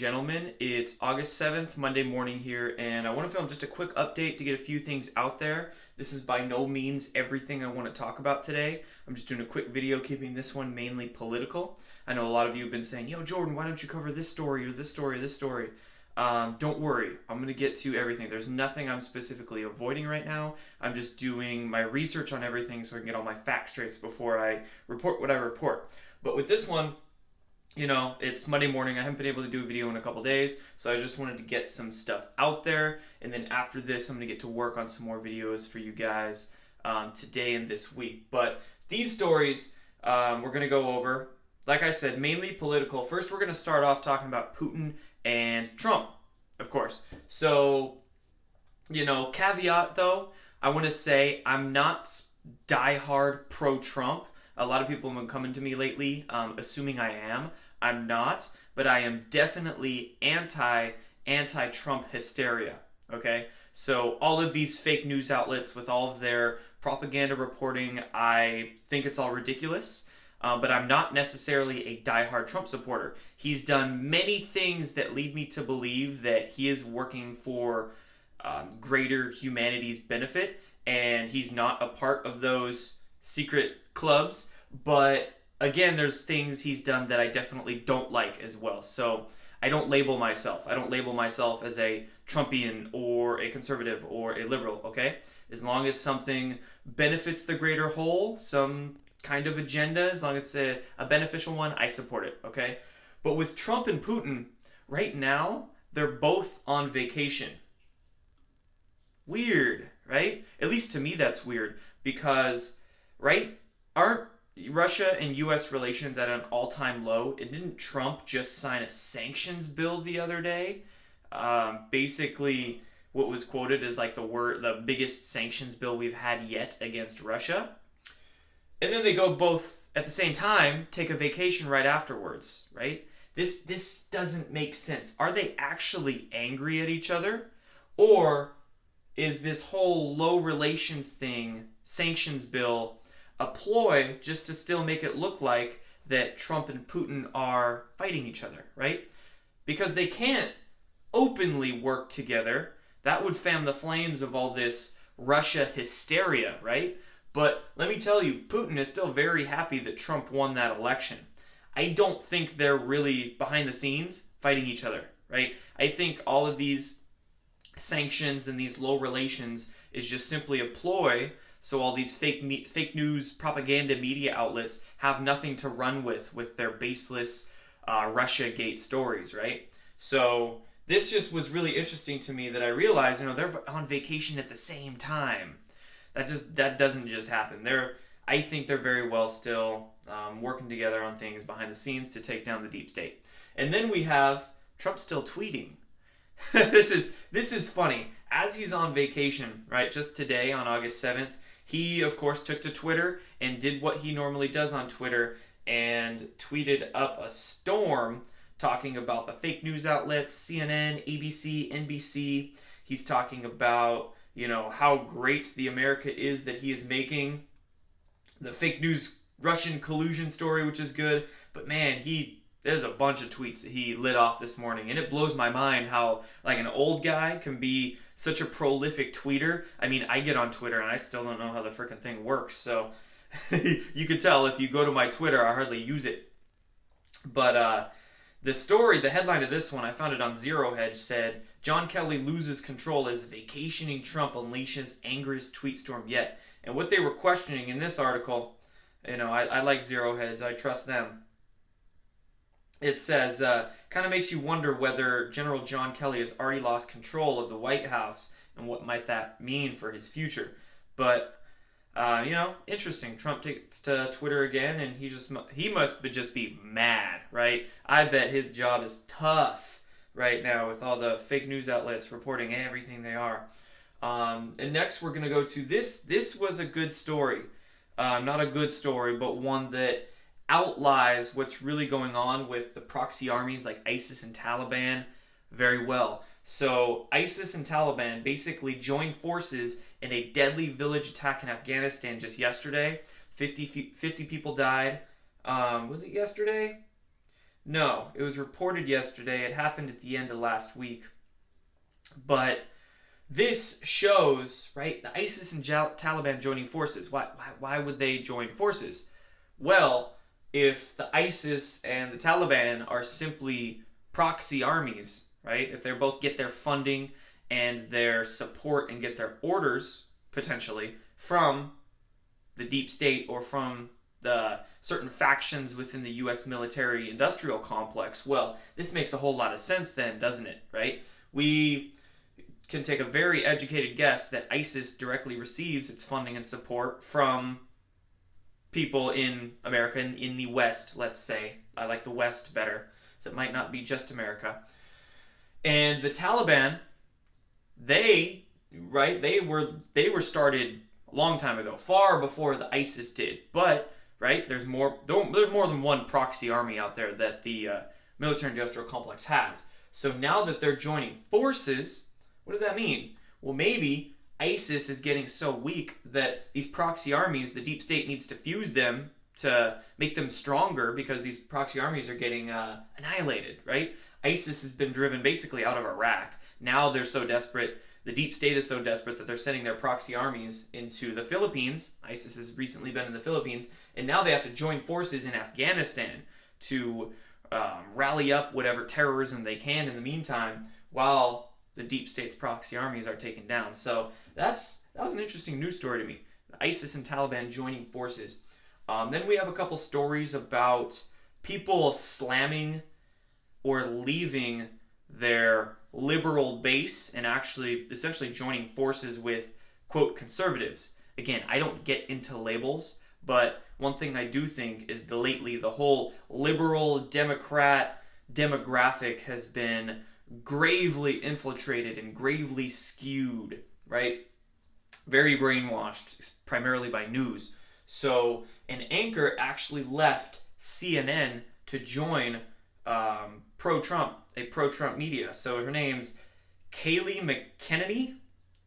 gentlemen. It's August 7th, Monday morning here, and I want to film just a quick update to get a few things out there. This is by no means everything I want to talk about today. I'm just doing a quick video, keeping this one mainly political. I know a lot of you have been saying, yo, Jordan, why don't you cover this story or this story or this story? Don't worry, I'm going to get to everything. There's nothing I'm specifically avoiding right now. I'm just doing my research on everything so I can get all my facts straight before I report what I report. But with this one, it's Monday morning. I haven't been able to do a video in a couple days, so I just wanted to get some stuff out there. And then after this, I'm going to get to work on some more videos for you guys today and this week. But these stories we're going to go over, like I said, mainly political. First, we're going to start off talking about Putin and Trump, of course. So, caveat though, I want to say I'm not diehard pro-Trump. A lot of people have been coming to me lately, assuming I am. I'm not, but I am definitely anti-Trump hysteria. Okay, so all of these fake news outlets with all of their propaganda reporting, I think it's all ridiculous. But I'm not necessarily a diehard Trump supporter. He's done many things that lead me to believe that he is working for greater humanity's benefit, and he's not a part of those secret clubs. But again, there's things he's done that I definitely don't like as well. So I don't label myself. I don't label myself as a Trumpian or a conservative or a liberal, okay? As long as something benefits the greater whole, some kind of agenda, as long as it's a beneficial one, I support it, okay? But with Trump and Putin, right now, they're both on vacation. Weird, right? At least to me that's weird, because, right, aren't Russia and U.S. relations at an all-time low? And didn't Trump just sign a sanctions bill the other day? Basically, what was quoted as like the biggest sanctions bill we've had yet against Russia. And then they go both at the same time, take a vacation right afterwards, right? This doesn't make sense. Are they actually angry at each other? Or is this whole low relations thing, sanctions bill, a ploy just to still make it look like that Trump and Putin are fighting each other, right? Because they can't openly work together. That would fan the flames of all this Russia hysteria, right? But let me tell you, Putin is still very happy that Trump won that election. I don't think they're really behind the scenes fighting each other, right? I think all of these sanctions and these low relations is just simply a ploy so all these fake news propaganda media outlets have nothing to run with their baseless Russiagate stories, right? So this just was really interesting to me that I realized, they're on vacation at the same time. That doesn't just happen. I think they're very well still working together on things behind the scenes to take down the deep state. And then we have Trump still tweeting. This is funny. As he's on vacation, right, just today on August 7th, he, of course, took to Twitter and did what he normally does on Twitter and tweeted up a storm talking about the fake news outlets, CNN, ABC, NBC. He's talking about how great the America is that he is making. The fake news Russian collusion story, which is good. But man, there's a bunch of tweets that he lit off this morning. And it blows my mind how like an old guy can be such a prolific tweeter. I mean, I get on Twitter and I still don't know how the freaking thing works. So you could tell if you go to my Twitter, I hardly use it. But the headline of this one, I found it on Zero Hedge, said, John Kelly loses control as vacationing Trump unleashes angriest tweet storm yet. And what they were questioning in this article, I like Zero Hedge, I trust them. It says, kind of makes you wonder whether General John Kelly has already lost control of the White House and what might that mean for his future. But, interesting. Trump takes to Twitter again, and he must just be mad, right? I bet his job is tough right now with all the fake news outlets reporting everything they are. And next we're going to go to this. This was a good story. Not a good story, but one that outlies what's really going on with the proxy armies like ISIS and Taliban very well. So ISIS and Taliban basically joined forces in a deadly village attack in Afghanistan just yesterday. 50 people died. Was it yesterday? No, it was reported yesterday. It happened at the end of last week. But this shows, right, the ISIS and Taliban joining forces. Why would they join forces? Well, if the ISIS and the Taliban are simply proxy armies, right, if they both get their funding and their support and get their orders, potentially, from the deep state or from the certain factions within the U.S. military-industrial complex, well, this makes a whole lot of sense then, doesn't it, right? We can take a very educated guess that ISIS directly receives its funding and support from people in America, in the West, let's say. I like the West better, so it might not be just America. And the Taliban, they were started a long time ago, far before the ISIS did. But right, there's more than one proxy army out there that the military-industrial complex has. So now that they're joining forces, what does that mean? Well, maybe ISIS is getting so weak that these proxy armies, the deep state needs to fuse them to make them stronger because these proxy armies are getting annihilated, right? ISIS has been driven basically out of Iraq. Now they're so desperate, the deep state is so desperate that they're sending their proxy armies into the Philippines. ISIS has recently been in the Philippines, and now they have to join forces in Afghanistan to rally up whatever terrorism they can in the meantime while the deep state's proxy armies are taken down. So that was an interesting news story to me. ISIS and Taliban joining forces. Then we have a couple stories about people slamming or leaving their liberal base and actually essentially joining forces with, quote, conservatives. Again, I don't get into labels, but one thing I do think is lately the whole liberal Democrat demographic has been gravely infiltrated and gravely skewed, right? Very brainwashed, primarily by news. So an anchor actually left CNN to join pro-Trump, a pro-Trump media. So her name's Kayleigh McEnany,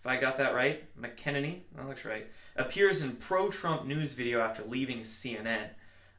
if I got that right. McEnany, that looks right. Appears in pro-Trump news video after leaving CNN.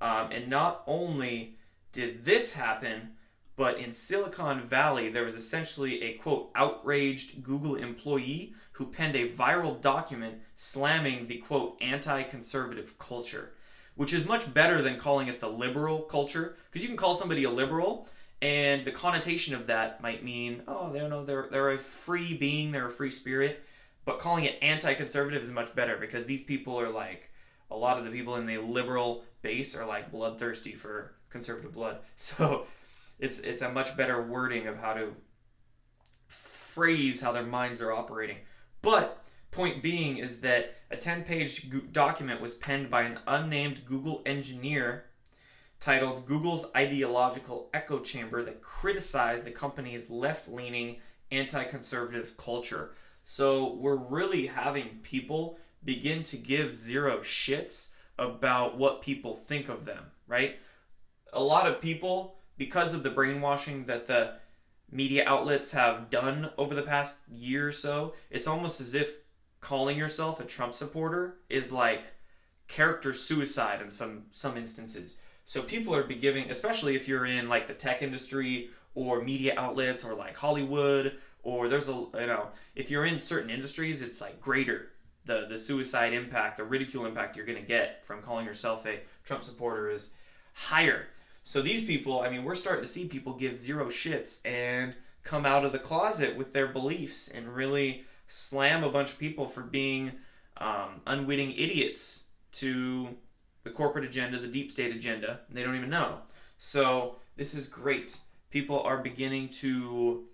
And not only did this happen, but in Silicon Valley, there was essentially a, quote, outraged Google employee who penned a viral document slamming the, quote, anti-conservative culture, which is much better than calling it the liberal culture, because you can call somebody a liberal, and the connotation of that might mean, oh, they're a free being, they're a free spirit, but calling it anti-conservative is much better, because these people are like, a lot of the people in the liberal base are like bloodthirsty for conservative blood. So it's a much better wording of how to phrase how their minds are operating. But point being is that a 10-page document was penned by an unnamed Google engineer titled Google's Ideological Echo Chamber that criticized the company's left-leaning anti-conservative culture. So we're really having people begin to give zero shits about what people think of them, right? A lot of people, because of the brainwashing that the media outlets have done over the past year or so, it's almost as if calling yourself a Trump supporter is like character suicide in some instances. So people are giving, especially if you're in like the tech industry or media outlets or like Hollywood, or there's if you're in certain industries, it's like greater. The suicide impact, the ridicule impact you're going to get from calling yourself a Trump supporter is higher. So these people, I mean, we're starting to see people give zero shits and come out of the closet with their beliefs and really slam a bunch of people for being unwitting idiots to the corporate agenda, the deep state agenda, and they don't even know. So this is great. People are beginning to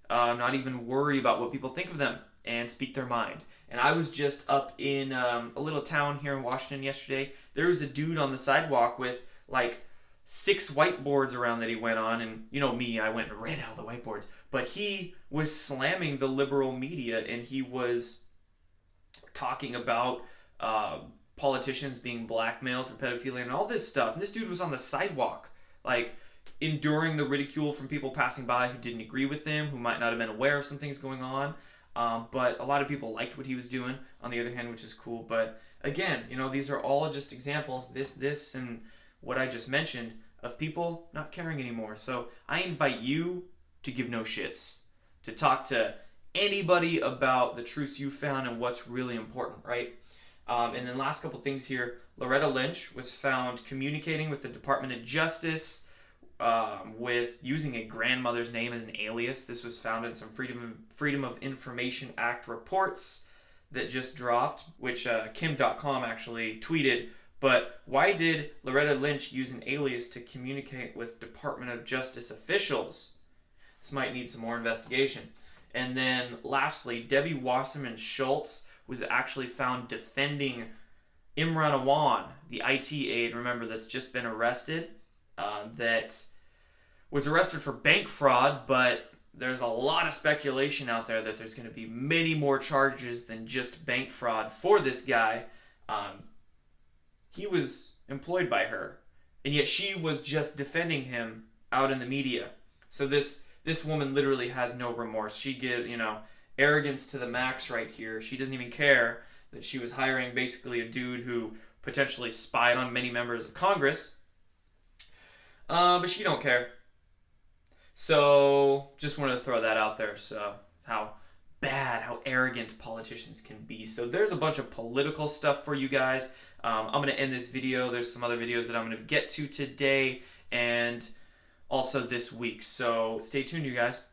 not even worry about what people think of them and speak their mind. And I was just up in a little town here in Washington yesterday. There was a dude on the sidewalk with like 6 whiteboards around that he went on, and you know me, I went and read all the whiteboards. But he was slamming the liberal media, and he was talking about politicians being blackmailed for pedophilia and all this stuff. And this dude was on the sidewalk, like enduring the ridicule from people passing by who didn't agree with him, who might not have been aware of some things going on. But a lot of people liked what he was doing, on the other hand, which is cool. But again, these are all just examples, this, and what I just mentioned of people not caring anymore. So I invite you to give no shits, to talk to anybody about the truths you found and what's really important, right? And then last couple things here, Loretta Lynch was found communicating with the Department of Justice with using a grandmother's name as an alias. This was found in some Freedom of Information Act reports that just dropped, which Kim.com actually tweeted. But why did Loretta Lynch use an alias to communicate with Department of Justice officials? This might need some more investigation. And then lastly, Debbie Wasserman Schultz was actually found defending Imran Awan, the IT aide, remember, that's just been arrested, that was arrested for bank fraud, but there's a lot of speculation out there that there's going to be many more charges than just bank fraud for this guy. He was employed by her, and yet she was just defending him out in the media. So this woman literally has no remorse. She gives, arrogance to the max right here. She doesn't even care that she was hiring basically a dude who potentially spied on many members of Congress. But she don't care. So just wanted to throw that out there. So how arrogant politicians can be. So there's a bunch of political stuff for you guys. I'm going to end this video. There's some other videos that I'm going to get to today and also this week. So stay tuned, you guys.